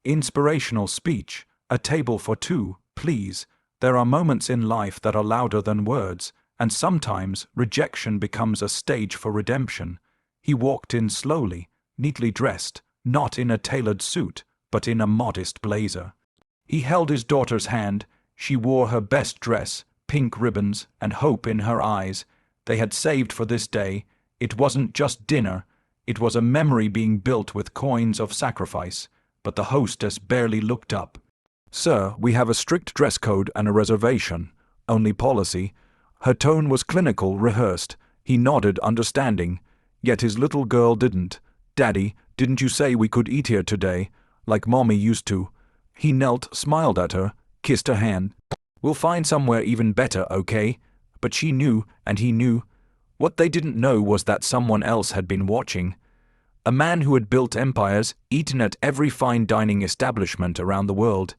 inspirational speech, a table for two, please. There are moments in life that are louder than words, and sometimes rejection becomes a stage for redemption. He walked in slowly, neatly dressed, not in a tailored suit, but in a modest blazer. He held his daughter's hand. She wore her best dress, pink ribbons, and hope in her eyes. They had saved for this day. It wasn't just dinner. It was a memory being built with coins of sacrifice. But the hostess barely looked up. "Sir, we have a strict dress code and a reservation. Only policy." Her tone was clinical, rehearsed. He nodded, understanding. Yet his little girl didn't. "Daddy, didn't you say we could eat here today, like Mommy used to?" He knelt, smiled at her, kissed her hand. "We'll find somewhere even better, okay?" But she knew, and he knew. What they didn't know was that someone else had been watching. A man who had built empires, eaten at every fine dining establishment around the world,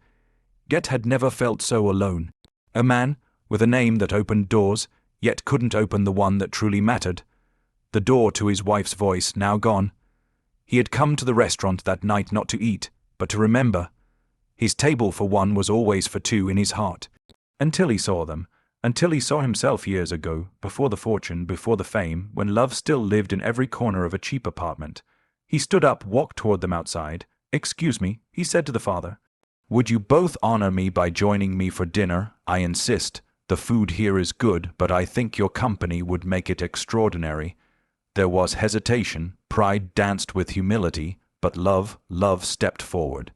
yet had never felt so alone. A man with a name that opened doors, yet couldn't open the one that truly mattered. The door to his wife's voice now gone. He had come to the restaurant that night not to eat, but to remember. His table for one was always for two in his heart. Until he saw them. Until he saw himself years ago, before the fortune, before the fame, when love still lived in every corner of a cheap apartment. He stood up, walked toward them outside. "Excuse me," he said to the father. "Would you both honor me by joining me for dinner? I insist. The food here is good, but I think your company would make it extraordinary." There was hesitation, pride danced with humility, but love stepped forward.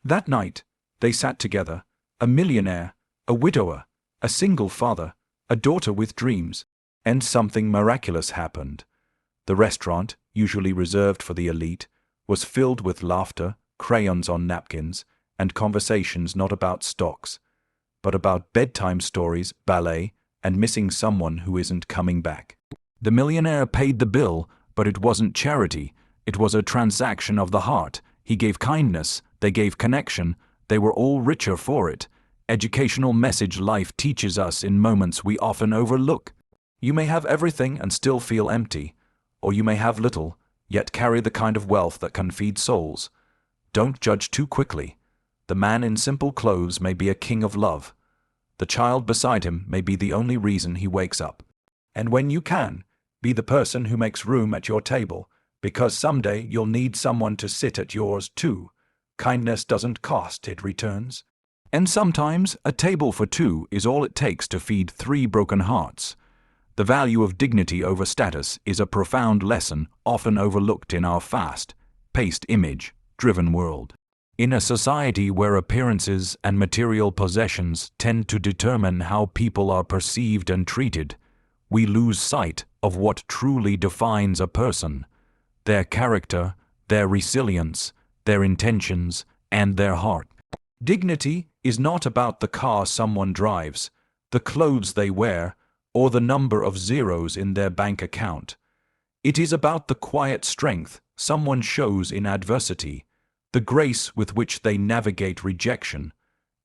That night, they sat together, a millionaire, a widower, a single father, a daughter with dreams, and something miraculous happened. The restaurant, usually reserved for the elite, was filled with laughter, crayons on napkins, and conversations not about stocks, but about bedtime stories, ballet, and missing someone who isn't coming back. The millionaire paid the bill, but it wasn't charity. It was a transaction of the heart. He gave kindness, they gave connection, they were all richer for it. Educational message life teaches us in moments we often overlook. You may have everything and still feel empty, or you may have little, yet carry the kind of wealth that can feed souls. Don't judge too quickly. The man in simple clothes may be a king of love. The child beside him may be the only reason he wakes up. And when you can, be the person who makes room at your table, because someday you'll need someone to sit at yours too. Kindness doesn't cost, it returns. And sometimes a table for two is all it takes to feed three broken hearts. The value of dignity over status is a profound lesson often overlooked in our fast-paced, image-driven world. In a society where appearances and material possessions tend to determine how people are perceived and treated, we lose sight of what truly defines a person: their character, their resilience, their intentions, and their heart. Dignity is not about the car someone drives, the clothes they wear, or the number of zeros in their bank account. It is about the quiet strength someone shows in adversity, the grace with which they navigate rejection,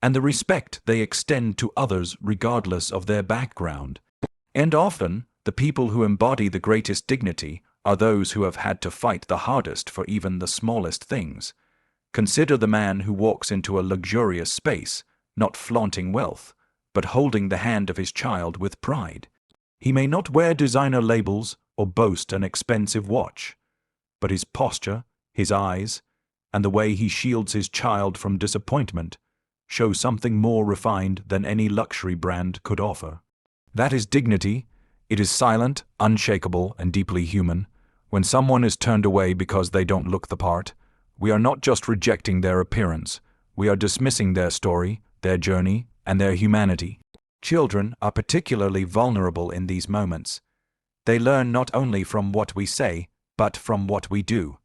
and the respect they extend to others regardless of their background. And often, the people who embody the greatest dignity are those who have had to fight the hardest for even the smallest things. Consider the man who walks into a luxurious space, not flaunting wealth, but holding the hand of his child with pride. He may not wear designer labels or boast an expensive watch, but his posture, his eyes, and the way he shields his child from disappointment show something more refined than any luxury brand could offer. That is dignity. It is silent, unshakable, and deeply human. When someone is turned away because they don't look the part, we are not just rejecting their appearance, we are dismissing their story, their journey, and their humanity. Children are particularly vulnerable in these moments. They learn not only from what we say, but from what we do.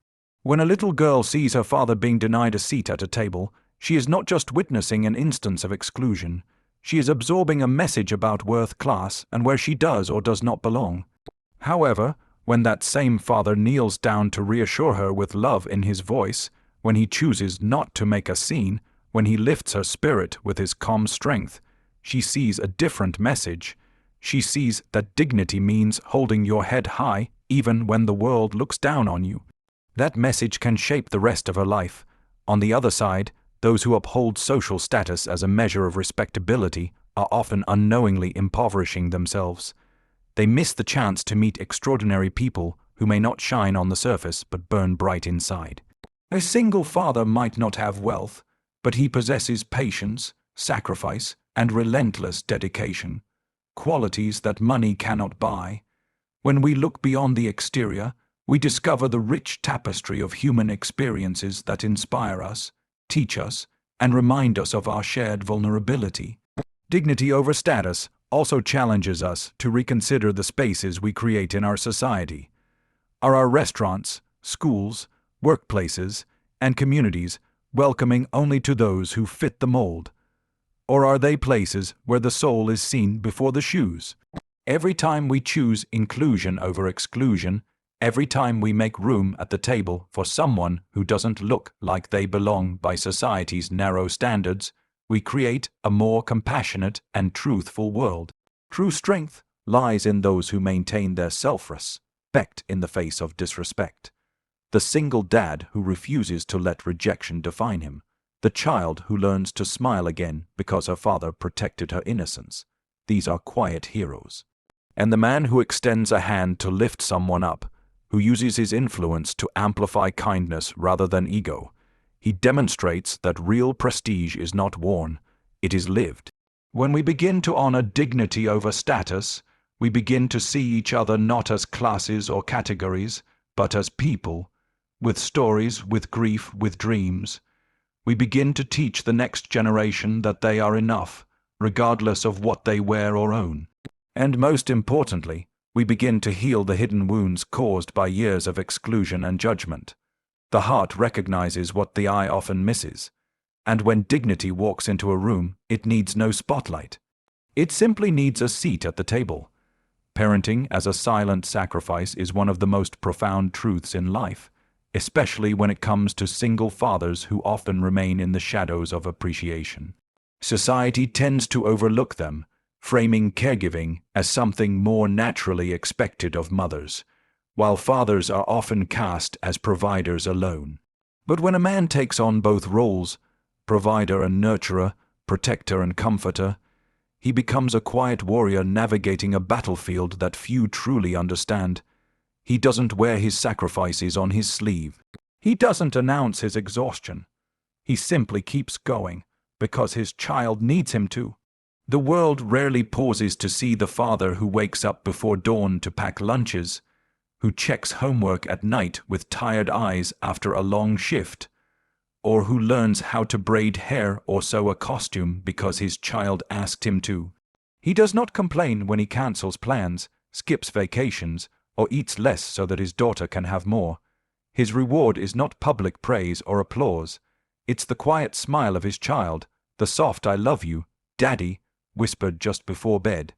When a little girl sees her father being denied a seat at a table, she is not just witnessing an instance of exclusion. She is absorbing a message about worth, class, and where she does or does not belong. However, when that same father kneels down to reassure her with love in his voice, when he chooses not to make a scene, when he lifts her spirit with his calm strength, she sees a different message. She sees that dignity means holding your head high even when the world looks down on you. That message can shape the rest of her life. On the other side, Those who uphold social status as a measure of respectability are often unknowingly impoverishing themselves. They miss the chance to meet extraordinary people who may not shine on the surface but burn bright inside. A single father might not have wealth, but he possesses patience, sacrifice, and relentless dedication, qualities that money cannot buy. When we look beyond the exterior, we discover the rich tapestry of human experiences that inspire us, teach us, and remind us of our shared vulnerability. Dignity over status also challenges us to reconsider the spaces we create in our society. Are our restaurants, schools, workplaces, and communities welcoming only to those who fit the mold? Or are they places where the soul is seen before the shoes? Every time we choose inclusion over exclusion, every time we make room at the table for someone who doesn't look like they belong by society's narrow standards, we create a more compassionate and truthful world. True strength lies in those who maintain their self-respect in the face of disrespect. The single dad who refuses to let rejection define him. The child who learns to smile again because her father protected her innocence. These are quiet heroes. And the man who extends a hand to lift someone up, who uses his influence to amplify kindness rather than ego. He demonstrates that real prestige is not worn, it is lived. When we begin to honor dignity over status, we begin to see each other not as classes or categories, but as people, with stories, with grief, with dreams. We begin to teach the next generation that they are enough, regardless of what they wear or own. And most importantly, we begin to heal the hidden wounds caused by years of exclusion and judgment. The heart recognizes what the eye often misses. And when dignity walks into a room, it needs no spotlight. It simply needs a seat at the table. Parenting as a silent sacrifice is one of the most profound truths in life, especially when it comes to single fathers who often remain in the shadows of appreciation. Society tends to overlook them, framing caregiving as something more naturally expected of mothers, while fathers are often cast as providers alone. But when a man takes on both roles, provider and nurturer, protector and comforter, he becomes a quiet warrior navigating a battlefield that few truly understand. He doesn't wear his sacrifices on his sleeve. He doesn't announce his exhaustion. He simply keeps going because his child needs him to. The world rarely pauses to see the father who wakes up before dawn to pack lunches, who checks homework at night with tired eyes after a long shift, or who learns how to braid hair or sew a costume because his child asked him to. He does not complain when he cancels plans, skips vacations, or eats less so that his daughter can have more. His reward is not public praise or applause. It's the quiet smile of his child, the soft "I love you, Daddy," whispered just before bed.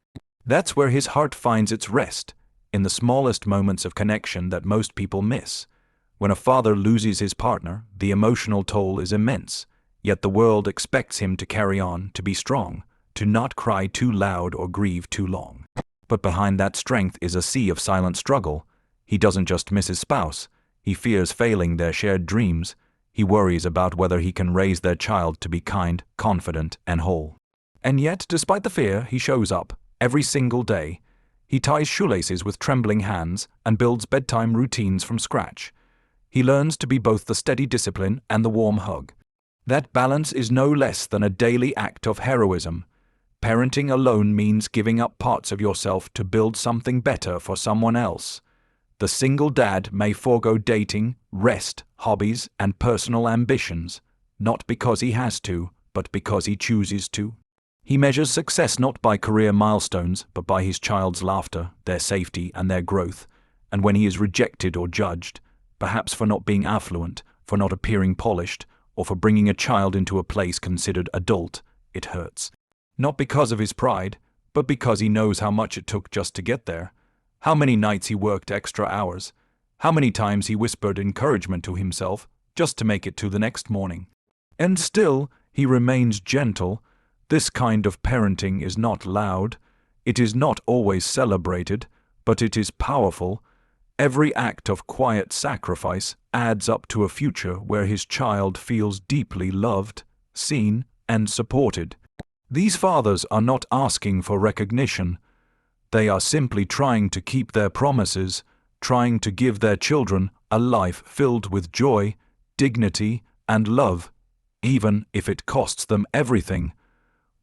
That's where his heart finds its rest, in the smallest moments of connection that most people miss. When a father loses his partner, the emotional toll is immense, yet the world expects him to carry on, to be strong, to not cry too loud or grieve too long. But behind that strength is a sea of silent struggle. He doesn't just miss his spouse, he fears failing their shared dreams. He worries about whether he can raise their child to be kind, confident, and whole. And yet, despite the fear, he shows up, every single day. He ties shoelaces with trembling hands and builds bedtime routines from scratch. He learns to be both the steady discipline and the warm hug. That balance is no less than a daily act of heroism. Parenting alone means giving up parts of yourself to build something better for someone else. The single dad may forego dating, rest, hobbies, and personal ambitions, not because he has to, but because he chooses to. He measures success not by career milestones, but by his child's laughter, their safety, and their growth. And when he is rejected or judged, perhaps for not being affluent, for not appearing polished, or for bringing a child into a place considered adult, it hurts. Not because of his pride, but because he knows how much it took just to get there. How many nights he worked extra hours. How many times he whispered encouragement to himself just to make it to the next morning. And still, he remains gentle. This kind of parenting is not loud. It is not always celebrated, but it is powerful. Every act of quiet sacrifice adds up to a future where his child feels deeply loved, seen, and supported. These fathers are not asking for recognition. They are simply trying to keep their promises, trying to give their children a life filled with joy, dignity, and love, even if it costs them everything.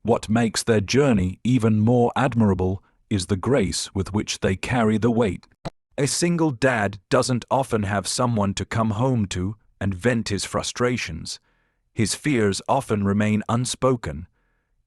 What makes their journey even more admirable is the grace with which they carry the weight. A single dad doesn't often have someone to come home to and vent his frustrations. His fears often remain unspoken.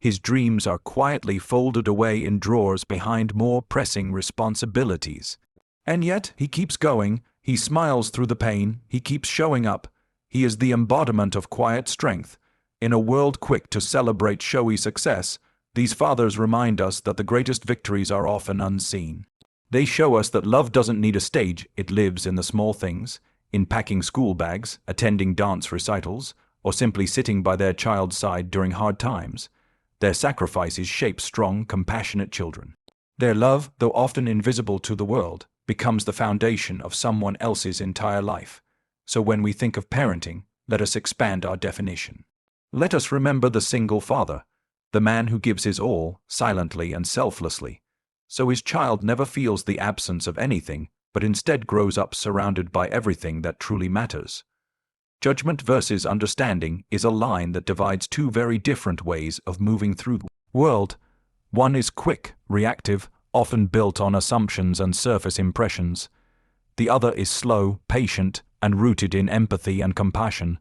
His dreams are quietly folded away in drawers behind more pressing responsibilities. And yet, he keeps going, he smiles through the pain, he keeps showing up. He is the embodiment of quiet strength. In a world quick to celebrate showy success, these fathers remind us that the greatest victories are often unseen. They show us that love doesn't need a stage, it lives in the small things, in packing school bags, attending dance recitals, or simply sitting by their child's side during hard times. Their sacrifices shape strong, compassionate children. Their love, though often invisible to the world, becomes the foundation of someone else's entire life. So when we think of parenting, let us expand our definition. Let us remember the single father, the man who gives his all, silently and selflessly, so his child never feels the absence of anything, but instead grows up surrounded by everything that truly matters. Judgment versus understanding is a line that divides two very different ways of moving through the world. One is quick, reactive, often built on assumptions and surface impressions. The other is slow, patient, and rooted in empathy and compassion.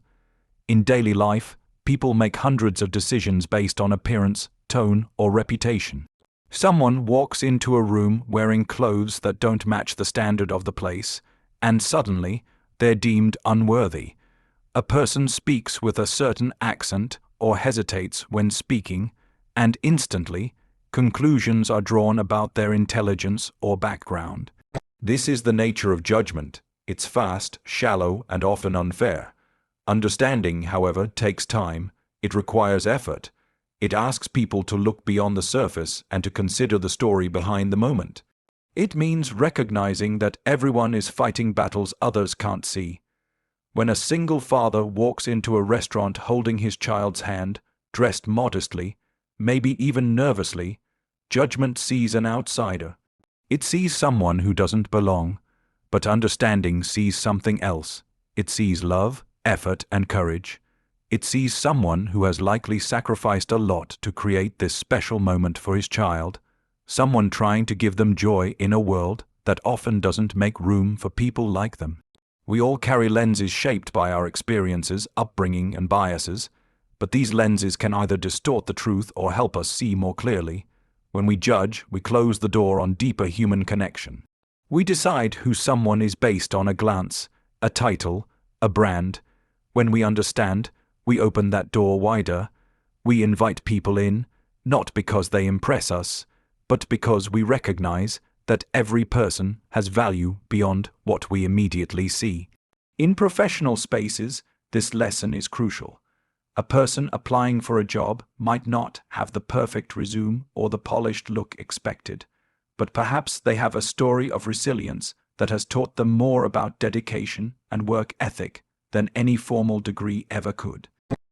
In daily life, people make hundreds of decisions based on appearance, tone, or reputation. Someone walks into a room wearing clothes that don't match the standard of the place, and suddenly, they're deemed unworthy. A person speaks with a certain accent or hesitates when speaking, and instantly, conclusions are drawn about their intelligence or background. This is the nature of judgment. It's fast, shallow, and often unfair. Understanding, however, takes time. It requires effort. It asks people to look beyond the surface and to consider the story behind the moment. It means recognizing that everyone is fighting battles others can't see. When a single father walks into a restaurant holding his child's hand, dressed modestly, maybe even nervously, judgment sees an outsider. It sees someone who doesn't belong, but understanding sees something else. It sees love, effort, and courage. It sees someone who has likely sacrificed a lot to create this special moment for his child, someone trying to give them joy in a world that often doesn't make room for people like them. We all carry lenses shaped by our experiences, upbringing, and biases, but these lenses can either distort the truth or help us see more clearly. When we judge, we close the door on deeper human connection. We decide who someone is based on a glance, a title, a brand. When we understand, we open that door wider. We invite people in, not because they impress us, but because we recognize that every person has value beyond what we immediately see. In professional spaces, this lesson is crucial. A person applying for a job might not have the perfect resume or the polished look expected, but perhaps they have a story of resilience that has taught them more about dedication and work ethic than any formal degree ever could.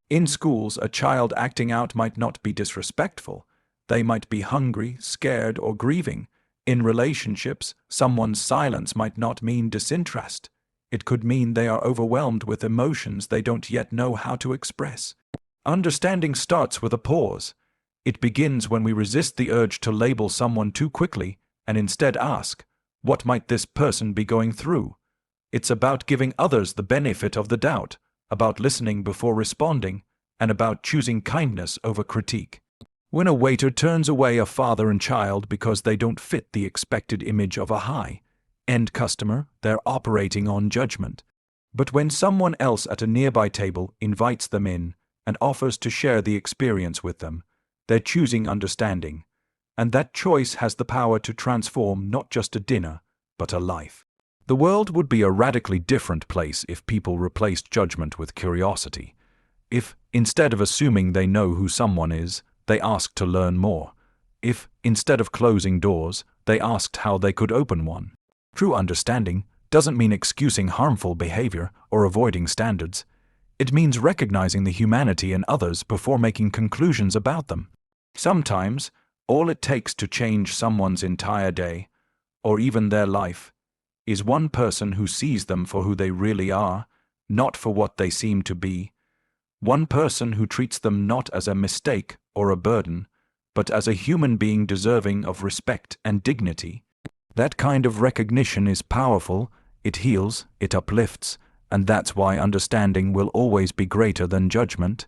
In schools, a child acting out might not be disrespectful. They might be hungry, scared, or grieving. In relationships, someone's silence might not mean disinterest. It could mean they are overwhelmed with emotions they don't yet know how to express. Understanding starts with a pause. It begins when we resist the urge to label someone too quickly and instead ask, what might this person be going through? It's about giving others the benefit of the doubt, about listening before responding, and about choosing kindness over critique. When a waiter turns away a father and child because they don't fit the expected image of a high-end customer, they're operating on judgment. But when someone else at a nearby table invites them in and offers to share the experience with them, they're choosing understanding. And that choice has the power to transform not just a dinner, but a life. The world would be a radically different place if people replaced judgment with curiosity. If, instead of assuming they know who someone is, they asked to learn more. If, instead of closing doors, they asked how they could open one. True understanding doesn't mean excusing harmful behavior or avoiding standards. It means recognizing the humanity in others before making conclusions about them. Sometimes, all it takes to change someone's entire day, or even their life, is one person who sees them for who they really are, not for what they seem to be. One person who treats them not as a mistake or a burden, but as a human being deserving of respect and dignity. That kind of recognition is powerful, it heals, it uplifts, and that's why understanding will always be greater than judgment.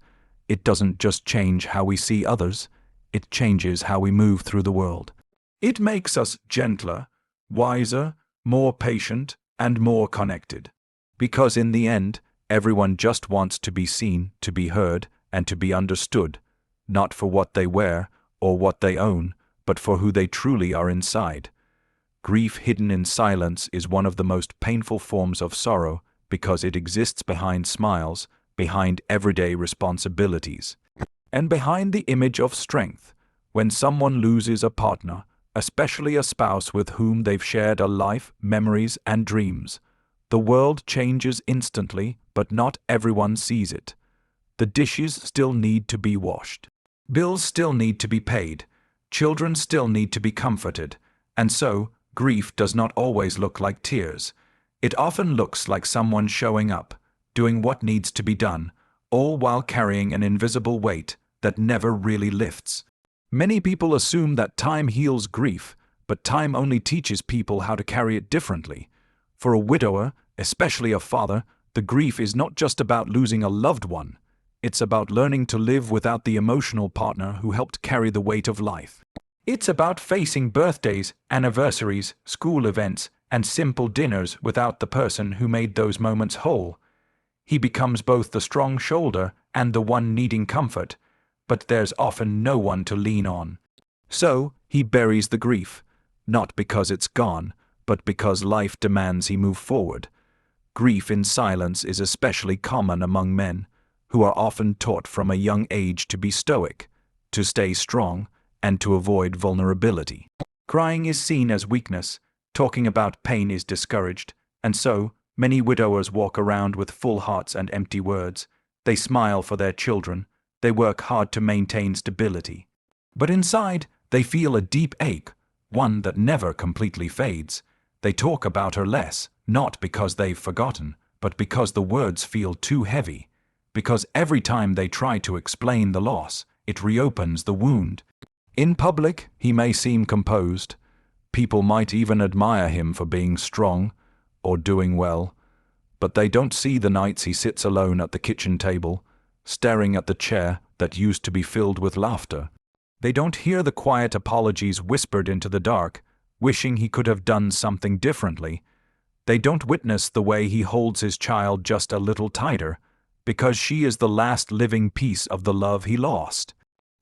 It doesn't just change how we see others, it changes how we move through the world. It makes us gentler, wiser, more patient, and more connected. Because in the end, everyone just wants to be seen, to be heard, and to be understood, not for what they wear or what they own, but for who they truly are inside. Grief hidden in silence is one of the most painful forms of sorrow because it exists behind smiles, behind everyday responsibilities, and behind the image of strength. When someone loses a partner, especially a spouse with whom they've shared a life, memories, and dreams, the world changes instantly, but not everyone sees it. The dishes still need to be washed. Bills still need to be paid. Children still need to be comforted. And so, grief does not always look like tears. It often looks like someone showing up, doing what needs to be done, all while carrying an invisible weight that never really lifts. Many people assume that time heals grief, but time only teaches people how to carry it differently. For a widower, especially a father, the grief is not just about losing a loved one. It's about learning to live without the emotional partner who helped carry the weight of life. It's about facing birthdays, anniversaries, school events, and simple dinners without the person who made those moments whole. He becomes both the strong shoulder and the one needing comfort, but there's often no one to lean on. So, he buries the grief, not because it's gone, but because life demands he move forward. Grief in silence is especially common among men, who are often taught from a young age to be stoic, to stay strong, and to avoid vulnerability. Crying is seen as weakness, talking about pain is discouraged, and so, many widowers walk around with full hearts and empty words. They smile for their children, they work hard to maintain stability. But inside, they feel a deep ache, one that never completely fades. They talk about her less, not because they've forgotten, but because the words feel too heavy. Because every time they try to explain the loss, it reopens the wound. In public, he may seem composed. People might even admire him for being strong or doing well, but they don't see the nights he sits alone at the kitchen table, staring at the chair that used to be filled with laughter. They don't hear the quiet apologies whispered into the dark, wishing he could have done something differently. They don't witness the way he holds his child just a little tighter, because she is the last living piece of the love he lost.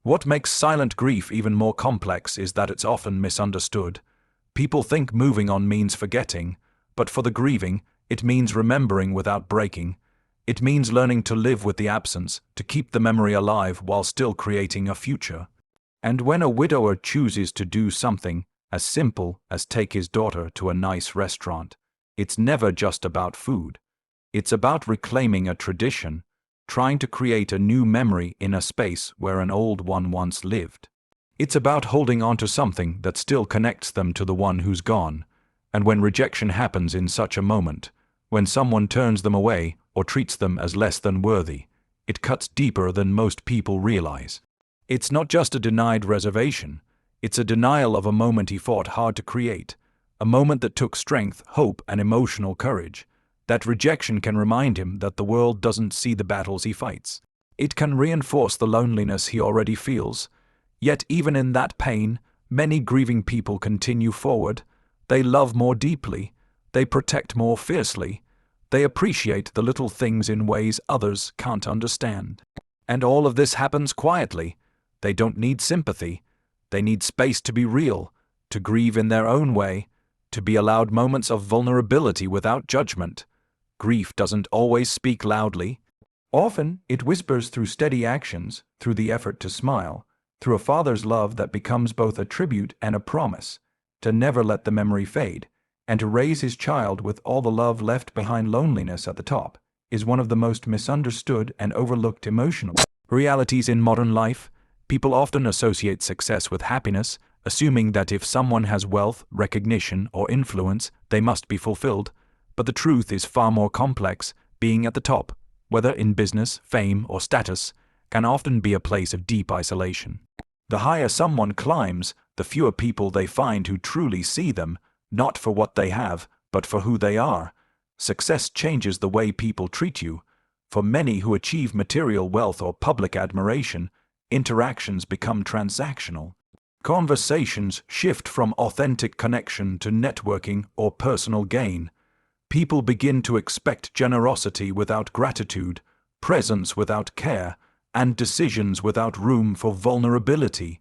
What makes silent grief even more complex is that it's often misunderstood. People think moving on means forgetting, but for the grieving, it means remembering without breaking. It means learning to live with the absence, to keep the memory alive while still creating a future. And when a widower chooses to do something as simple as take his daughter to a nice restaurant, it's never just about food. It's about reclaiming a tradition, trying to create a new memory in a space where an old one once lived. It's about holding on to something that still connects them to the one who's gone. And when rejection happens in such a moment, when someone turns them away or treats them as less than worthy, it cuts deeper than most people realize. It's not just a denied reservation, it's a denial of a moment he fought hard to create, a moment that took strength, hope, and emotional courage. That rejection can remind him that the world doesn't see the battles he fights. It can reinforce the loneliness he already feels. Yet even in that pain, many grieving people continue forward. They love more deeply. They protect more fiercely. They appreciate the little things in ways others can't understand. And all of this happens quietly. They don't need sympathy. They need space to be real, to grieve in their own way, to be allowed moments of vulnerability without judgment. Grief doesn't always speak loudly. Often, it whispers through steady actions, through the effort to smile, through a father's love that becomes both a tribute and a promise, to never let the memory fade, and to raise his child with all the love left behind loneliness at the top. is one of the most misunderstood and overlooked emotional realities in modern life. People often associate success with happiness, assuming that if someone has wealth, recognition, or influence, they must be fulfilled. But the truth is far more complex. Being at the top, whether in business, fame, or status, can often be a place of deep isolation. The higher someone climbs, the fewer people they find who truly see them, not for what they have, but for who they are. Success changes the way people treat you. For many who achieve material wealth or public admiration, interactions become transactional. Conversations shift from authentic connection to networking or personal gain. People begin to expect generosity without gratitude, presence without care, and decisions without room for vulnerability.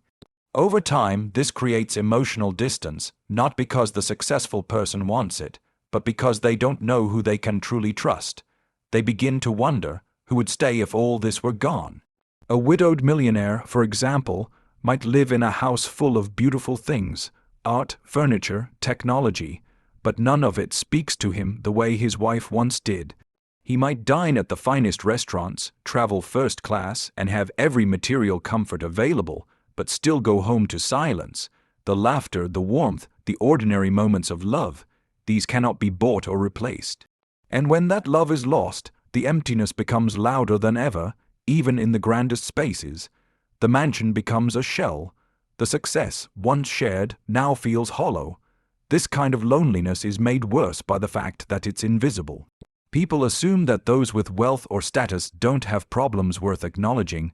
Over time, this creates emotional distance, not because the successful person wants it, but because they don't know who they can truly trust. They begin to wonder who would stay if all this were gone. A widowed millionaire, for example, might live in a house full of beautiful things, art, furniture, technology, but none of it speaks to him the way his wife once did. He might dine at the finest restaurants, travel first class, and have every material comfort available, but still go home to silence. The laughter, the warmth, the ordinary moments of love, these cannot be bought or replaced. And when that love is lost, the emptiness becomes louder than ever, even in the grandest spaces. The mansion becomes a shell. The success, once shared, now feels hollow. This kind of loneliness is made worse by the fact that it's invisible. People assume that those with wealth or status don't have problems worth acknowledging.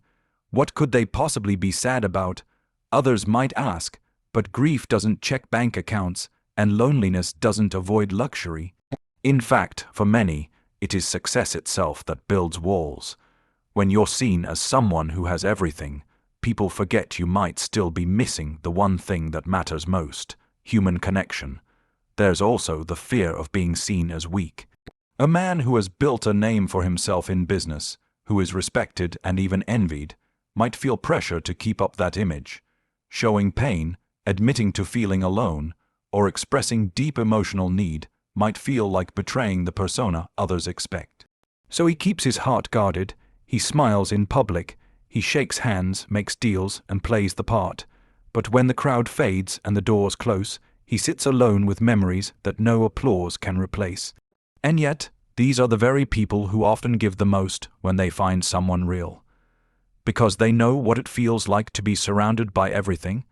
What could they possibly be sad about? Others might ask, but grief doesn't check bank accounts, and loneliness doesn't avoid luxury. In fact, for many, it is success itself that builds walls. When you're seen as someone who has everything, people forget you might still be missing the one thing that matters most: human connection. There's also the fear of being seen as weak. A man who has built a name for himself in business, who is respected and even envied, might feel pressure to keep up that image. Showing pain, admitting to feeling alone, or expressing deep emotional need might feel like betraying the persona others expect. So he keeps his heart guarded, he smiles in public, he shakes hands, makes deals, and plays the part. But when the crowd fades and the doors close, he sits alone with memories that no applause can replace. And yet, these are the very people who often give the most when they find someone real. Because they know what it feels like to be surrounded by everything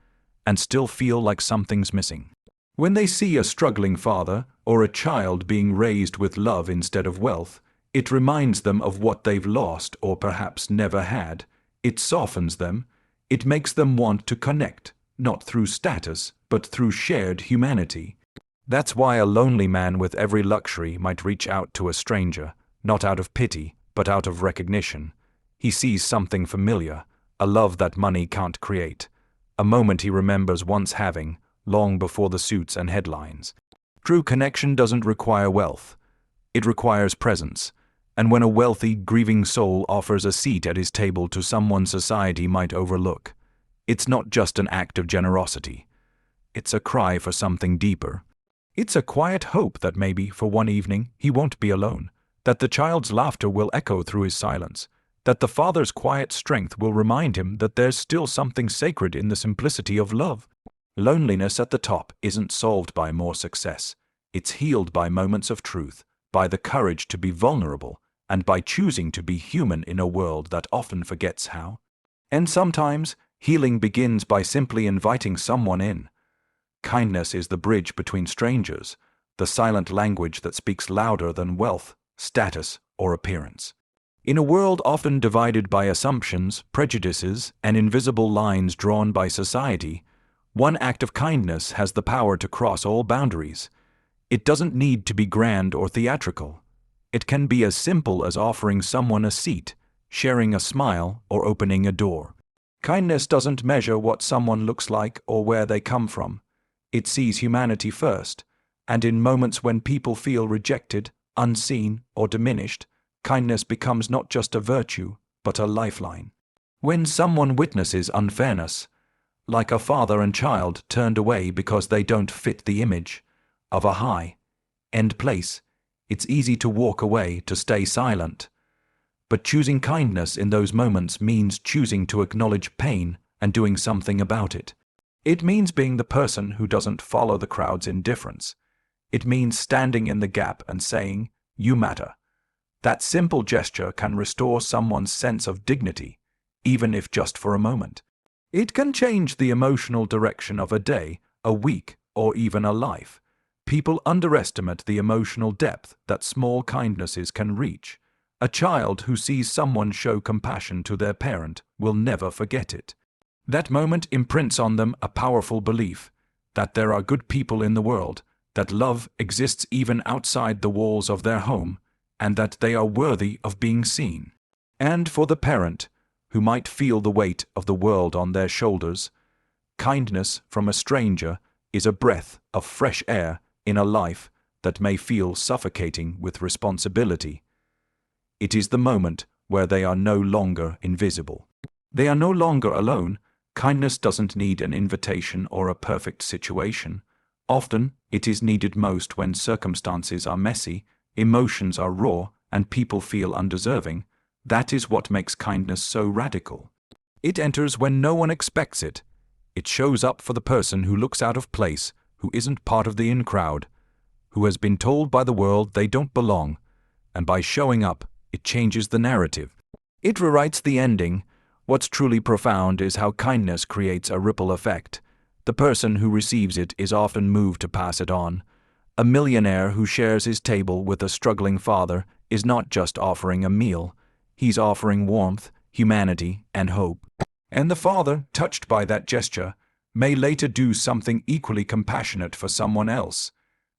and still feel like something's missing. When they see a struggling father or a child being raised with love instead of wealth, it reminds them of what they've lost or perhaps never had. It softens them. It makes them want to connect, not through status, but through shared humanity. That's why a lonely man with every luxury might reach out to a stranger, not out of pity, but out of recognition. He sees something familiar, a love that money can't create, a moment he remembers once having, long before the suits and headlines. True connection doesn't require wealth. It requires presence. And when a wealthy, grieving soul offers a seat at his table to someone society might overlook, it's not just an act of generosity. It's a cry for something deeper. It's a quiet hope that maybe, for one evening, he won't be alone, that the child's laughter will echo through his silence, that the father's quiet strength will remind him that there's still something sacred in the simplicity of love. Loneliness at the top isn't solved by more success. It's healed by moments of truth, by the courage to be vulnerable, and by choosing to be human in a world that often forgets how. And sometimes, healing begins by simply inviting someone in. Kindness is the bridge between strangers, the silent language that speaks louder than wealth, status, or appearance. In a world often divided by assumptions, prejudices, and invisible lines drawn by society, one act of kindness has the power to cross all boundaries. It doesn't need to be grand or theatrical. It can be as simple as offering someone a seat, sharing a smile, or opening a door. Kindness doesn't measure what someone looks like or where they come from. It sees humanity first, and in moments when people feel rejected, unseen, or diminished, kindness becomes not just a virtue, but a lifeline. When someone witnesses unfairness, like a father and child turned away because they don't fit the image of a high-end place, It's easy to walk away, to stay silent. But choosing kindness in those moments means choosing to acknowledge pain and doing something about it. It means being the person who doesn't follow the crowd's indifference. It means standing in the gap and saying, "You matter." That simple gesture can restore someone's sense of dignity, even if just for a moment. It can change the emotional direction of a day, a week, or even a life. People underestimate the emotional depth that small kindnesses can reach. A child who sees someone show compassion to their parent will never forget it. That moment imprints on them a powerful belief that there are good people in the world, that love exists even outside the walls of their home, and that they are worthy of being seen. And for the parent, who might feel the weight of the world on their shoulders, kindness from a stranger is a breath of fresh air in a life that may feel suffocating with responsibility. It is the moment where they are no longer invisible. They are no longer alone. Kindness doesn't need an invitation or a perfect situation. Often, it is needed most when circumstances are messy, emotions are raw, and people feel undeserving. That is what makes kindness so radical. It enters when no one expects it. It shows up for the person who looks out of place, who isn't part of the in crowd, who has been told by the world they don't belong. And by showing up, it changes the narrative. It rewrites the ending. What's truly profound is how kindness creates a ripple effect. The person who receives it is often moved to pass it on. A millionaire who shares his table with a struggling father is not just offering a meal. He's offering warmth, humanity, and hope. And the father, touched by that gesture, may later do something equally compassionate for someone else.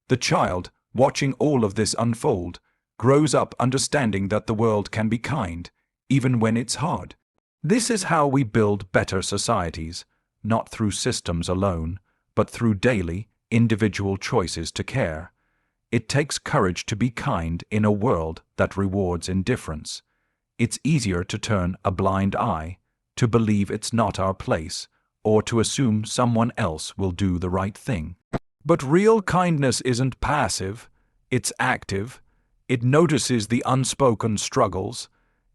The child, watching all of this unfold, grows up understanding that the world can be kind, even when it's hard. This is how we build better societies, not through systems alone, but through daily, individual choices to care. It takes courage to be kind in a world that rewards indifference. It's easier to turn a blind eye, to believe it's not our place, or to assume someone else will do the right thing. But real kindness isn't passive, it's active. It notices the unspoken struggles.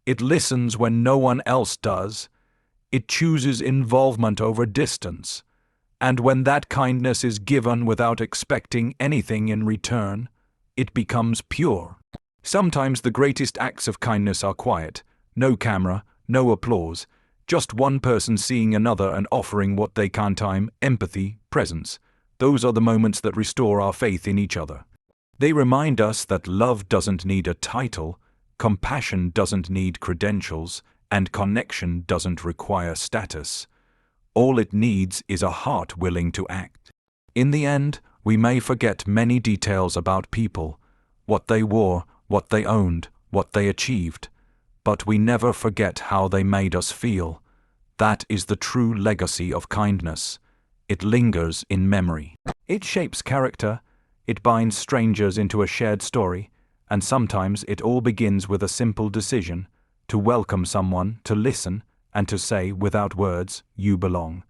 It listens when no one else does. It chooses involvement over distance. And when that kindness is given without expecting anything in return, it becomes pure. Sometimes the greatest acts of kindness are quiet. No camera, no applause. Just one person seeing another and offering what they can: time, empathy, presence. Those are the moments that restore our faith in each other. They remind us that love doesn't need a title, compassion doesn't need credentials, and connection doesn't require status. All it needs is a heart willing to act. In the end, we may forget many details about people, what they wore, what they owned, what they achieved, but we never forget how they made us feel. That is the true legacy of kindness. It lingers in memory. It shapes character. It binds strangers into a shared story, and sometimes it all begins with a simple decision: to welcome someone, to listen, and to say without words, "You belong."